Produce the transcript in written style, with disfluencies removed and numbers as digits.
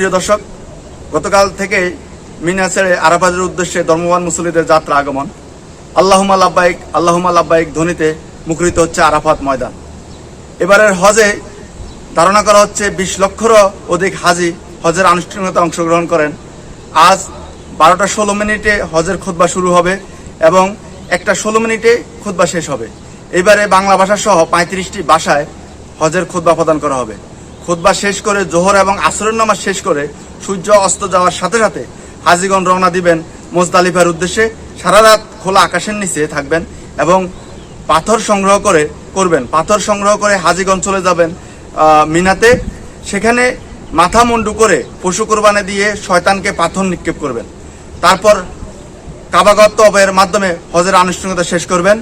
প্রিয় দর্শক, গতকাল থেকে মিনা ছেড়ে আরাফাতের উদ্দেশ্যে ধর্মবান মুসল্লিদের যাত্রা আগমন। আল্লাহুম্মা লাব্বাইক আল্লাহুম্মা লাব্বাইক ধ্বনিতে মুখরিত হচ্ছে আরাফাত ময়দান। এবারের হজে ধারণা করা হচ্ছে 20 লক্ষেরও অধিক হাজি হজের আনুষ্ঠানিকতা অংশগ্রহণ করেন। আজ 12টা 16 মিনিটে হজের খুতবা শুরু হবে এবং 1টা 16 মিনিটে খুতবা শেষ হবে। এবারে বাংলা ভাষা সহ 35টি ভাষায় হজের খুতবা প্রদান করা হবে। খুতবা শেষ করে জোহর এবং আসরের নামাজ শেষ করে সূর্য অস্ত যাওয়ার সাথে সাথে হাজিগণ রওনা দিবেন মুজদালিফার উদ্দেশ্যে। সারা রাত খোলা আকাশের নিচে থাকবেন এবং পাথর সংগ্রহ করে হাজিগণ চলে যাবেন মিনাতে। সেখানে মাথা মুন্ডু করে পশু কোরবানি দিয়ে শয়তানকে পাথর নিক্ষেপ করবেন। তারপর কাবাগত তওয়াফের মাধ্যমে হজের আনুষ্ঠানিকতা শেষ করবেন।